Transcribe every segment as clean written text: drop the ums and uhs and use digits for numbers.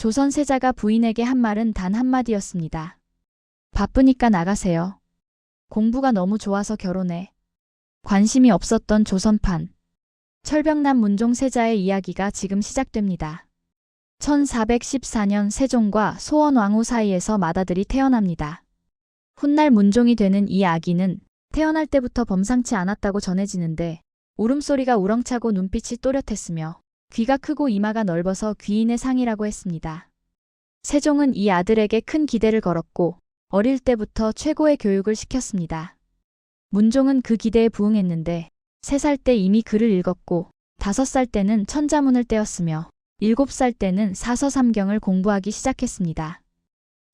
조선 세자가 부인에게 한 말은 단 한마디였습니다. 바쁘니까 나가세요. 공부가 너무 좋아서 결혼해. 관심이 없었던 조선판. 철벽난 문종 세자의 이야기가 지금 시작됩니다. 1414년 세종과 소원왕후 사이에서 맏아들이 태어납니다. 훗날 문종이 되는 이 아기는 태어날 때부터 범상치 않았다고 전해지는데 울음소리가 우렁차고 눈빛이 또렷했으며 귀가 크고 이마가 넓어서 귀인의 상이라고 했습니다. 세종은 이 아들에게 큰 기대를 걸었고 어릴 때부터 최고의 교육을 시켰습니다. 문종은 그 기대에 부응했는데 3살 때 이미 글을 읽었고 5살 때는 천자문을 떼었으며 7살 때는 사서삼경을 공부하기 시작했습니다.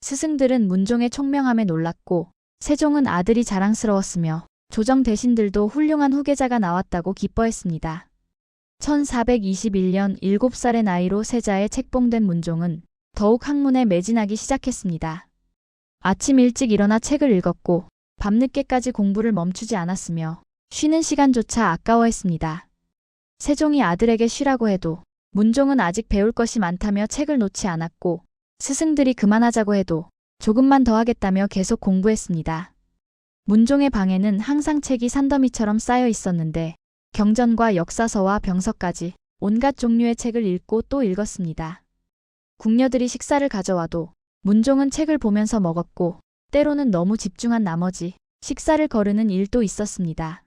스승들은 문종의 총명함에 놀랐고 세종은 아들이 자랑스러웠으며 조정 대신들도 훌륭한 후계자가 나왔다고 기뻐했습니다. 1421년 7살의 나이로 세자에 책봉된 문종은 더욱 학문에 매진하기 시작했습니다. 아침 일찍 일어나 책을 읽었고 밤늦게까지 공부를 멈추지 않았으며 쉬는 시간조차 아까워했습니다. 세종이 아들에게 쉬라고 해도 문종은 아직 배울 것이 많다며 책을 놓지 않았고 스승들이 그만하자고 해도 조금만 더 하겠다며 계속 공부했습니다. 문종의 방에는 항상 책이 산더미처럼 쌓여 있었는데 경전과 역사서와 병서까지 온갖 종류의 책을 읽고 또 읽었습니다. 궁녀들이 식사를 가져와도 문종은 책을 보면서 먹었고 때로는 너무 집중한 나머지 식사를 거르는 일도 있었습니다.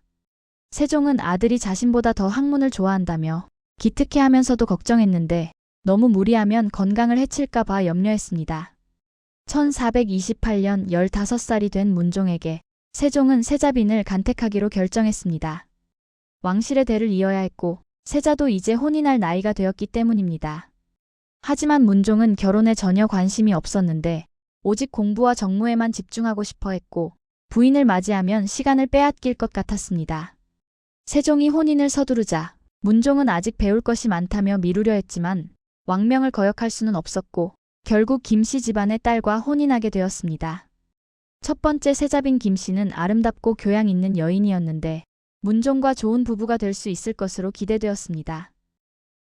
세종은 아들이 자신보다 더 학문을 좋아한다며 기특해하면서도 걱정했는데 너무 무리하면 건강을 해칠까 봐 염려했습니다. 1428년 15살이 된 문종에게 세종은 세자빈을 간택하기로 결정했습니다. 왕실의 대를 이어야 했고 세자도 이제 혼인할 나이가 되었기 때문입니다. 하지만 문종은 결혼에 전혀 관심이 없었는데 오직 공부와 정무에만 집중하고 싶어 했고 부인을 맞이하면 시간을 빼앗길 것 같았습니다. 세종이 혼인을 서두르자 문종은 아직 배울 것이 많다며 미루려 했지만 왕명을 거역할 수는 없었고 결국 김씨 집안의 딸과 혼인하게 되었습니다. 첫 번째 세자빈 김씨는 아름답고 교양 있는 여인이었는데 문종과 좋은 부부가 될 수 있을 것으로 기대되었습니다.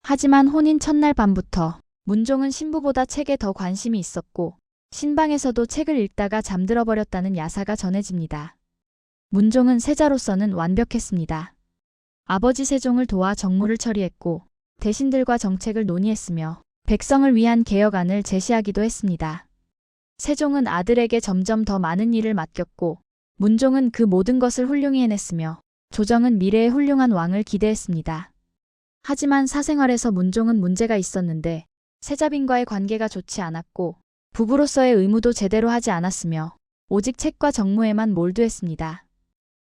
하지만 혼인 첫날 밤부터 문종은 신부보다 책에 더 관심이 있었고 신방에서도 책을 읽다가 잠들어 버렸다는 야사가 전해집니다. 문종은 세자로서는 완벽했습니다. 아버지 세종을 도와 정무를 처리했고 대신들과 정책을 논의했으며 백성을 위한 개혁안을 제시하기도 했습니다. 세종은 아들에게 점점 더 많은 일을 맡겼고 문종은 그 모든 것을 훌륭히 해냈으며 조정은 미래의 훌륭한 왕을 기대했습니다. 하지만 사생활에서 문종은 문제가 있었는데 세자빈과의 관계가 좋지 않았고 부부로서의 의무도 제대로 하지 않았으며 오직 책과 정무에만 몰두했습니다.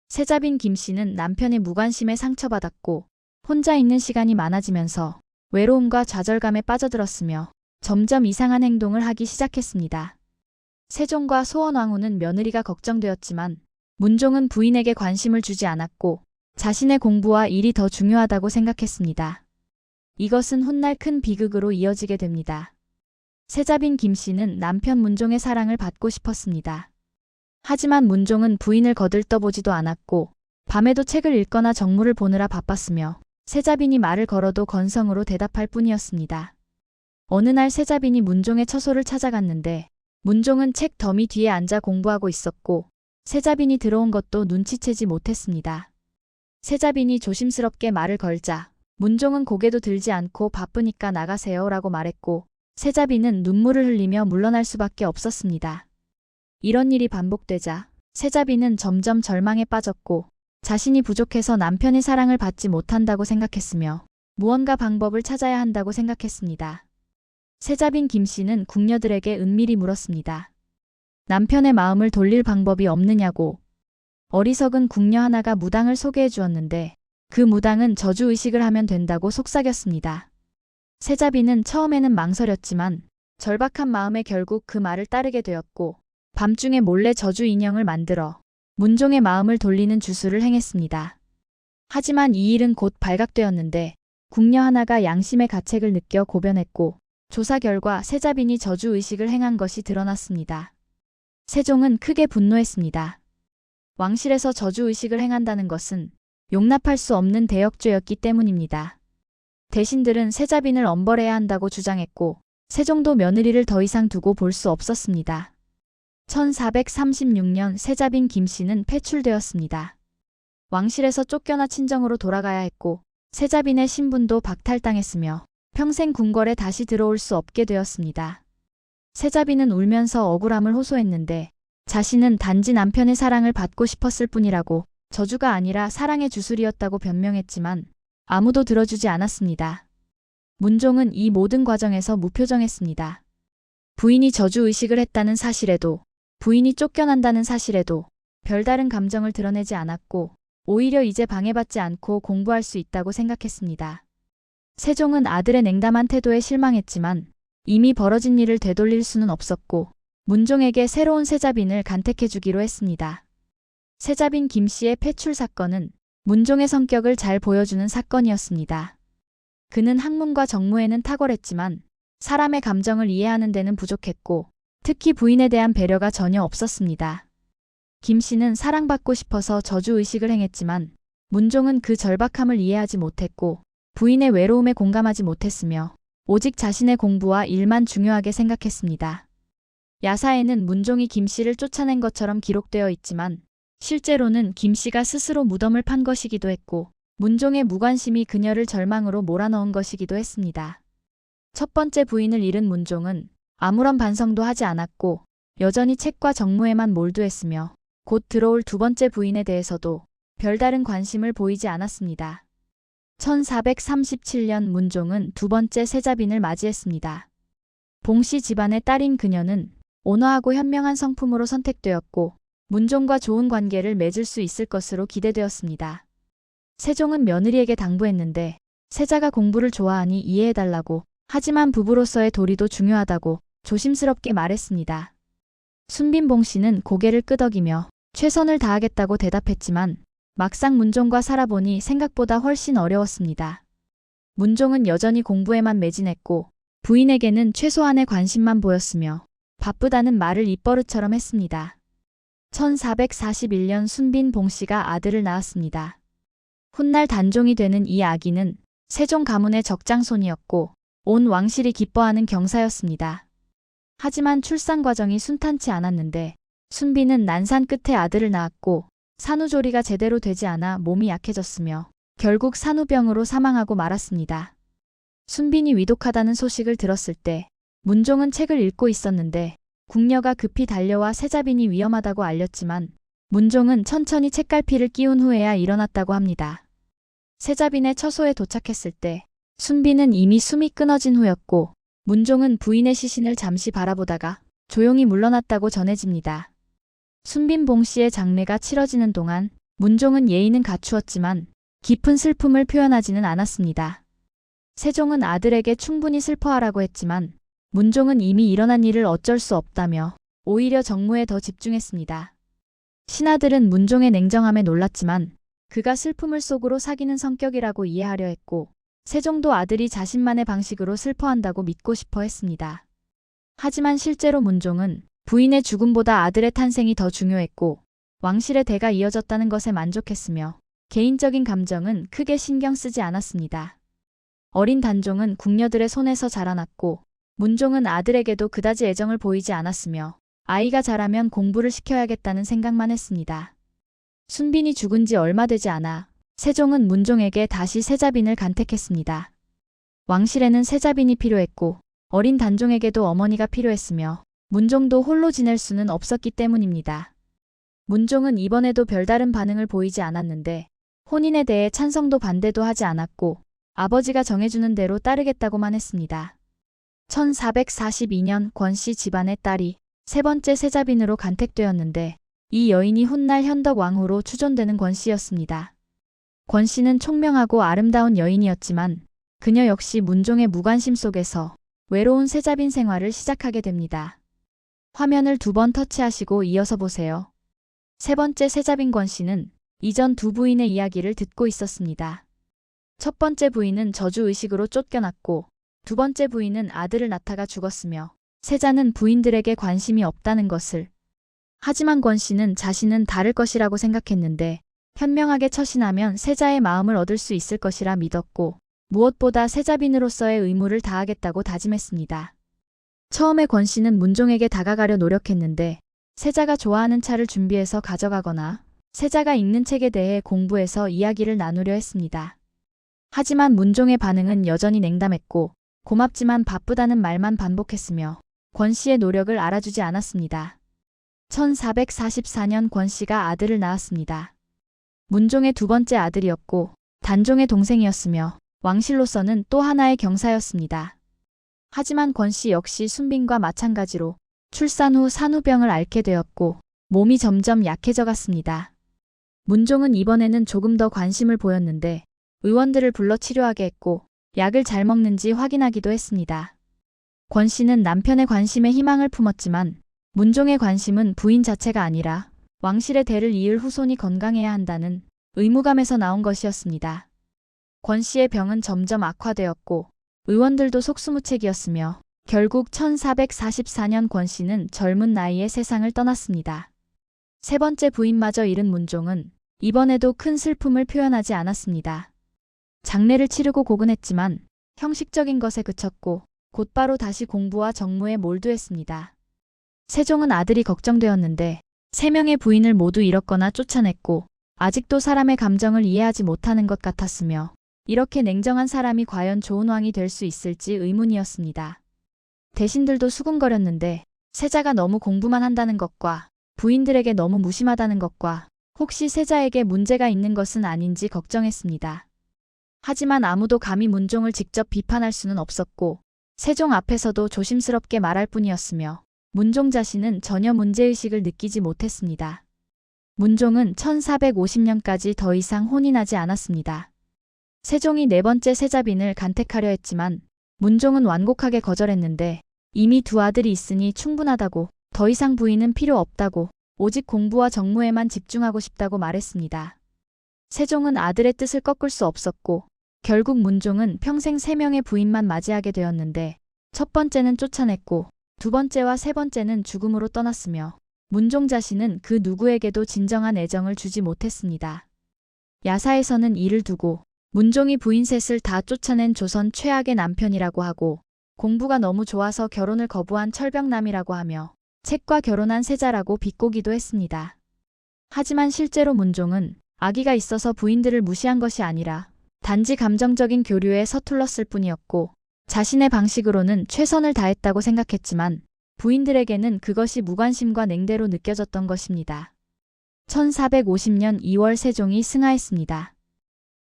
세자빈 김씨는 남편의 무관심에 상처받았고 혼자 있는 시간이 많아지면서 외로움과 좌절감에 빠져들었으며 점점 이상한 행동을 하기 시작했습니다. 세종과 소원왕후는 며느리가 걱정되었지만 문종은 부인에게 관심을 주지 않았고 자신의 공부와 일이 더 중요하다고 생각했습니다. 이것은 훗날 큰 비극으로 이어지게 됩니다. 세자빈 김씨는 남편 문종의 사랑을 받고 싶었습니다. 하지만 문종은 부인을 거들떠보지도 않았고 밤에도 책을 읽거나 정무를 보느라 바빴으며 세자빈이 말을 걸어도 건성으로 대답할 뿐이었습니다. 어느 날 세자빈이 문종의 처소를 찾아갔는데 문종은 책 더미 뒤에 앉아 공부하고 있었고 세자빈이 들어온 것도 눈치채지 못했습니다. 세자빈이 조심스럽게 말을 걸자 문종은 고개도 들지 않고 바쁘니까 나가세요 라고 말했고 세자빈은 눈물을 흘리며 물러날 수밖에 없었습니다. 이런 일이 반복되자 세자빈은 점점 절망에 빠졌고 자신이 부족해서 남편의 사랑을 받지 못한다고 생각했으며 무언가 방법을 찾아야 한다고 생각했습니다. 세자빈 김씨는 궁녀들에게 은밀히 물었습니다. 남편의 마음을 돌릴 방법이 없느냐고. 어리석은 궁녀 하나가 무당을 소개해 주었는데 그 무당은 저주의식을 하면 된다고 속삭였습니다. 세자빈은 처음에는 망설였지만 절박한 마음에 결국 그 말을 따르게 되었고 밤중에 몰래 저주 인형을 만들어 문종의 마음을 돌리는 주술을 행했습니다. 하지만 이 일은 곧 발각되었는데 궁녀 하나가 양심의 가책을 느껴 고변했고 조사 결과 세자빈이 저주의식을 행한 것이 드러났습니다. 세종은 크게 분노했습니다. 왕실에서 저주의식을 행한다는 것은 용납할 수 없는 대역죄였기 때문입니다. 대신들은 세자빈을 엄벌해야 한다고 주장했고 세종도 며느리를 더 이상 두고 볼 수 없었습니다. 1436년 세자빈 김씨는 폐출되었습니다. 왕실에서 쫓겨나 친정으로 돌아가야 했고 세자빈의 신분도 박탈당했으며 평생 궁궐에 다시 들어올 수 없게 되었습니다. 세자빈은 울면서 억울함을 호소했는데 자신은 단지 남편의 사랑을 받고 싶었을 뿐이라고 저주가 아니라 사랑의 주술이었다고 변명했지만 아무도 들어주지 않았습니다. 문종은 이 모든 과정에서 무표정했습니다. 부인이 저주의식을 했다는 사실에도 부인이 쫓겨난다는 사실에도 별다른 감정을 드러내지 않았고 오히려 이제 방해받지 않고 공부할 수 있다고 생각했습니다. 세종은 아들의 냉담한 태도에 실망했지만 이미 벌어진 일을 되돌릴 수는 없었고 문종에게 새로운 세자빈을 간택해주기로 했습니다. 세자빈 김씨의 폐출 사건은 문종의 성격을 잘 보여주는 사건이었습니다. 그는 학문과 정무에는 탁월했지만 사람의 감정을 이해하는 데는 부족했고 특히 부인에 대한 배려가 전혀 없었습니다. 김씨는 사랑받고 싶어서 저주의식을 행했지만 문종은 그 절박함을 이해하지 못했고 부인의 외로움에 공감하지 못했으며 오직 자신의 공부와 일만 중요하게 생각했습니다. 야사에는 문종이 김씨를 쫓아낸 것처럼 기록되어 있지만 실제로는 김씨가 스스로 무덤을 판 것이기도 했고 문종의 무관심이 그녀를 절망으로 몰아넣은 것이기도 했습니다. 첫 번째 부인을 잃은 문종은 아무런 반성도 하지 않았고 여전히 책과 정무에만 몰두했으며 곧 들어올 두 번째 부인에 대해서도 별다른 관심을 보이지 않았습니다. 1437년 문종은 두 번째 세자빈을 맞이했습니다. 봉씨 집안의 딸인 그녀는 온화하고 현명한 성품으로 선택되었고 문종과 좋은 관계를 맺을 수 있을 것으로 기대되었습니다. 세종은 며느리에게 당부했는데 세자가 공부를 좋아하니 이해해달라고 하지만 부부로서의 도리도 중요하다고 조심스럽게 말했습니다. 순빈 봉씨는 고개를 끄덕이며 최선을 다하겠다고 대답했지만 막상 문종과 살아보니 생각보다 훨씬 어려웠습니다. 문종은 여전히 공부에만 매진했고 부인에게는 최소한의 관심만 보였으며 바쁘다는 말을 입버릇처럼 했습니다. 1441년 순빈 봉씨가 아들을 낳았습니다. 훗날 단종이 되는 이 아기는 세종 가문의 적장손이었고 온 왕실이 기뻐하는 경사였습니다. 하지만 출산 과정이 순탄치 않았는데 순빈은 난산 끝에 아들을 낳았고 산후조리가 제대로 되지 않아 몸이 약해졌으며 결국 산후병으로 사망하고 말았습니다. 순빈이 위독하다는 소식을 들었을 때 문종은 책을 읽고 있었는데 궁녀가 급히 달려와 세자빈이 위험하다고 알렸지만 문종은 천천히 책갈피를 끼운 후에야 일어났다고 합니다. 세자빈의 처소에 도착했을 때 순빈은 이미 숨이 끊어진 후였고 문종은 부인의 시신을 잠시 바라보다가 조용히 물러났다고 전해집니다. 순빈 봉씨의 장례가 치러지는 동안 문종은 예의는 갖추었지만 깊은 슬픔을 표현하지는 않았습니다. 세종은 아들에게 충분히 슬퍼하라고 했지만 문종은 이미 일어난 일을 어쩔 수 없다며 오히려 정무에 더 집중했습니다. 신하들은 문종의 냉정함에 놀랐지만 그가 슬픔을 속으로 사귀는 성격이라고 이해하려 했고 세종도 아들이 자신만의 방식으로 슬퍼한다고 믿고 싶어 했습니다. 하지만 실제로 문종은 부인의 죽음보다 아들의 탄생이 더 중요했고 왕실의 대가 이어졌다는 것에 만족했으며 개인적인 감정은 크게 신경 쓰지 않았습니다. 어린 단종은 궁녀들의 손에서 자라났고 문종은 아들에게도 그다지 애정을 보이지 않았으며 아이가 자라면 공부를 시켜야겠다는 생각만 했습니다. 순빈이 죽은 지 얼마 되지 않아 세종은 문종에게 다시 세자빈을 간택했습니다. 왕실에는 세자빈이 필요했고 어린 단종에게도 어머니가 필요했으며 문종도 홀로 지낼 수는 없었기 때문입니다. 문종은 이번에도 별다른 반응을 보이지 않았는데 혼인에 대해 찬성도 반대도 하지 않았고 아버지가 정해주는 대로 따르겠다고만 했습니다. 1442년 권씨 집안의 딸이 세 번째 세자빈으로 간택되었는데 이 여인이 훗날 현덕 왕후로 추존되는 권씨였습니다. 권씨는 총명하고 아름다운 여인이었지만 그녀 역시 문종의 무관심 속에서 외로운 세자빈 생활을 시작하게 됩니다. 화면을 두 번 터치하시고 이어서 보세요. 세 번째 세자빈 권씨는 이전 두 부인의 이야기를 듣고 있었습니다. 첫 번째 부인은 저주의식으로 쫓겨났고 두 번째 부인은 아들을 낳다가 죽었으며 세자는 부인들에게 관심이 없다는 것을. 하지만 권씨는 자신은 다를 것이라고 생각했는데 현명하게 처신하면 세자의 마음을 얻을 수 있을 것이라 믿었고 무엇보다 세자빈으로서의 의무를 다하겠다고 다짐했습니다. 처음에 권 씨는 문종에게 다가가려 노력했는데 세자가 좋아하는 차를 준비해서 가져가거나 세자가 읽는 책에 대해 공부해서 이야기를 나누려 했습니다. 하지만 문종의 반응은 여전히 냉담했고 고맙지만 바쁘다는 말만 반복했으며 권 씨의 노력을 알아주지 않았습니다. 1444년 권 씨가 아들을 낳았습니다. 문종의 두 번째 아들이었고 단종의 동생이었으며 왕실로서는 또 하나의 경사였습니다. 하지만 권 씨 역시 순빈과 마찬가지로 출산 후 산후병을 앓게 되었고 몸이 점점 약해져 갔습니다. 문종은 이번에는 조금 더 관심을 보였는데 의원들을 불러 치료하게 했고 약을 잘 먹는지 확인하기도 했습니다. 권 씨는 남편의 관심에 희망을 품었지만 문종의 관심은 부인 자체가 아니라 왕실의 대를 이을 후손이 건강해야 한다는 의무감에서 나온 것이었습니다. 권 씨의 병은 점점 악화되었고 의원들도 속수무책이었으며 결국 1444년 권 씨는 젊은 나이에 세상을 떠났습니다. 세 번째 부인마저 잃은 문종은 이번에도 큰 슬픔을 표현하지 않았습니다. 장례를 치르고 고근했지만 형식적인 것에 그쳤고 곧바로 다시 공부와 정무에 몰두했습니다. 세종은 아들이 걱정되었는데 3명의 부인을 모두 잃었거나 쫓아냈고 아직도 사람의 감정을 이해하지 못하는 것 같았으며 이렇게 냉정한 사람이 과연 좋은 왕이 될 수 있을지 의문이었습니다. 대신들도 수군거렸는데 세자가 너무 공부만 한다는 것과 부인들에게 너무 무심하다는 것과 혹시 세자에게 문제가 있는 것은 아닌지 걱정했습니다. 하지만 아무도 감히 문종을 직접 비판할 수는 없었고 세종 앞에서도 조심스럽게 말할 뿐이었으며 문종 자신은 전혀 문제의식을 느끼지 못했습니다. 문종은 1450년까지 더 이상 혼인하지 않았습니다. 세종이 네 번째 세자빈을 간택하려 했지만 문종은 완곡하게 거절했는데 이미 두 아들이 있으니 충분하다고 더 이상 부인은 필요 없다고 오직 공부와 정무에만 집중하고 싶다고 말했습니다. 세종은 아들의 뜻을 꺾을 수 없었고 결국 문종은 평생 3명의 부인만 맞이하게 되었는데 첫 번째는 쫓아냈고 두 번째와 세 번째는 죽음으로 떠났으며 문종 자신은 그 누구에게도 진정한 애정을 주지 못했습니다. 야사에서는 이를 두고 문종이 부인 셋을 다 쫓아낸 조선 최악의 남편이라고 하고 공부가 너무 좋아서 결혼을 거부한 철벽남이라고 하며 책과 결혼한 세자라고 비꼬기도 했습니다. 하지만 실제로 문종은 아기가 있어서 부인들을 무시한 것이 아니라 단지 감정적인 교류에 서툴렀을 뿐이었고 자신의 방식으로는 최선을 다했다고 생각했지만 부인들에게는 그것이 무관심과 냉대로 느껴졌던 것입니다. 1450년 2월 세종이 승하했습니다.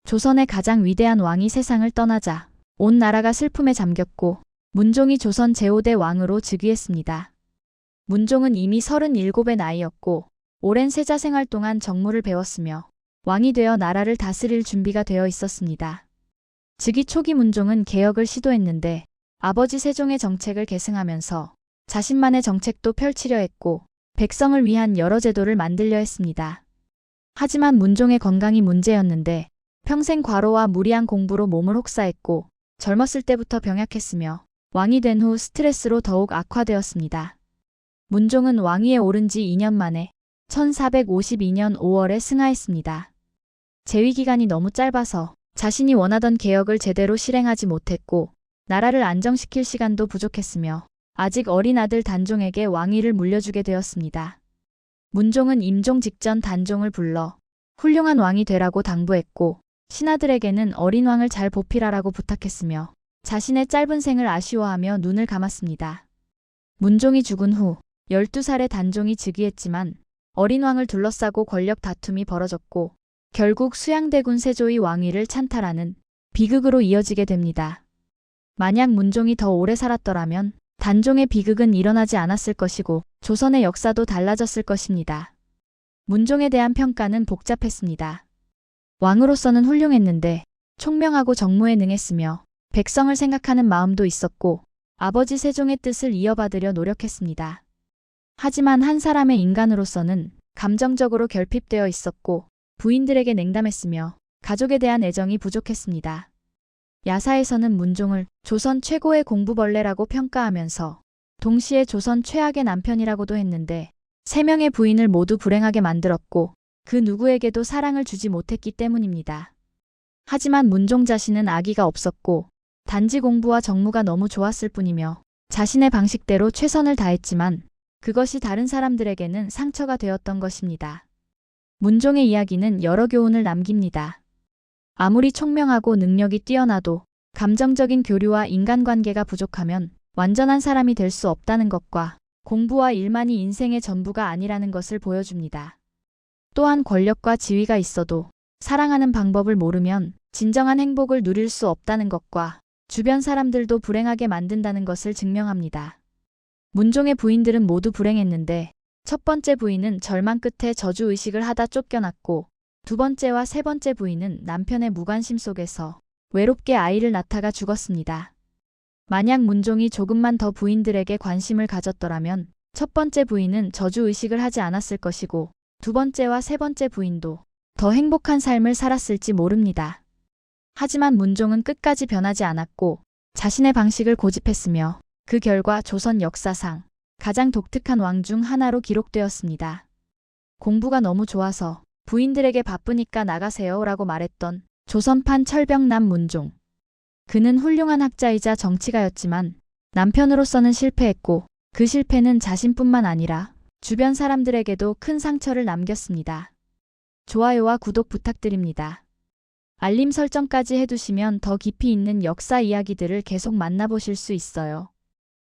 조선의 가장 위대한 왕이 세상을 떠나자 온 나라가 슬픔에 잠겼고 문종이 조선 제5대 왕으로 즉위했습니다. 문종은 이미 37의 나이였고 오랜 세자 생활 동안 정무를 배웠으며 왕이 되어 나라를 다스릴 준비가 되어 있었습니다. 즉위 초기 문종은 개혁을 시도했는데 아버지 세종의 정책을 계승하면서 자신만의 정책도 펼치려 했고 백성을 위한 여러 제도를 만들려 했습니다. 하지만 문종의 건강이 문제였는데 평생 과로와 무리한 공부로 몸을 혹사했고 젊었을 때부터 병약했으며 왕이 된 후 스트레스로 더욱 악화되었습니다. 문종은 왕위에 오른 지 2년 만에 1452년 5월에 승하했습니다. 재위기간이 너무 짧아서 자신이 원하던 개혁을 제대로 실행하지 못했고 나라를 안정시킬 시간도 부족했으며 아직 어린 아들 단종에게 왕위를 물려주게 되었습니다. 문종은 임종 직전 단종을 불러 훌륭한 왕이 되라고 당부했고 신하들에게는 어린 왕을 잘 보필하라고 부탁했으며 자신의 짧은 생을 아쉬워하며 눈을 감았습니다. 문종이 죽은 후 12살의 단종이 즉위했지만 어린 왕을 둘러싸고 권력 다툼이 벌어졌고 결국 수양대군 세조의 왕위를 찬탈하는 비극으로 이어지게 됩니다. 만약 문종이 더 오래 살았더라면 단종의 비극은 일어나지 않았을 것이고 조선의 역사도 달라졌을 것입니다. 문종에 대한 평가는 복잡했습니다. 왕으로서는 훌륭했는데 총명하고 정무에 능했으며 백성을 생각하는 마음도 있었고 아버지 세종의 뜻을 이어받으려 노력했습니다. 하지만 한 사람의 인간으로서는 감정적으로 결핍되어 있었고 부인들에게 냉담했으며 가족에 대한 애정이 부족했습니다. 야사에서는 문종을 조선 최고의 공부벌레라고 평가하면서 동시에 조선 최악의 남편이라고도 했는데 3명의 부인을 모두 불행하게 만들었고 그 누구에게도 사랑을 주지 못했기 때문입니다. 하지만 문종 자신은 아기가 없었고 단지 공부와 정무가 너무 좋았을 뿐이며 자신의 방식대로 최선을 다했지만 그것이 다른 사람들에게는 상처가 되었던 것입니다. 문종의 이야기는 여러 교훈을 남깁니다. 아무리 총명하고 능력이 뛰어나도 감정적인 교류와 인간관계가 부족하면 완전한 사람이 될 수 없다는 것과 공부와 일만이 인생의 전부가 아니라는 것을 보여줍니다. 또한 권력과 지위가 있어도 사랑하는 방법을 모르면 진정한 행복을 누릴 수 없다는 것과 주변 사람들도 불행하게 만든다는 것을 증명합니다. 문종의 부인들은 모두 불행했는데 첫 번째 부인은 절망 끝에 저주의식을 하다 쫓겨났고 두 번째와 세 번째 부인은 남편의 무관심 속에서 외롭게 아이를 낳다가 죽었습니다. 만약 문종이 조금만 더 부인들에게 관심을 가졌더라면 첫 번째 부인은 저주의식을 하지 않았을 것이고 두 번째와 세 번째 부인도 더 행복한 삶을 살았을지 모릅니다. 하지만 문종은 끝까지 변하지 않았고 자신의 방식을 고집했으며 그 결과 조선 역사상 가장 독특한 왕 중 하나로 기록되었습니다. 공부가 너무 좋아서 부인들에게 바쁘니까 나가세요 라고 말했던 조선판 철벽남 문종. 그는 훌륭한 학자이자 정치가였지만 남편으로서는 실패했고 그 실패는 자신뿐만 아니라 주변 사람들에게도 큰 상처를 남겼습니다. 좋아요와 구독 부탁드립니다. 알림 설정까지 해두시면 더 깊이 있는 역사 이야기들을 계속 만나보실 수 있어요.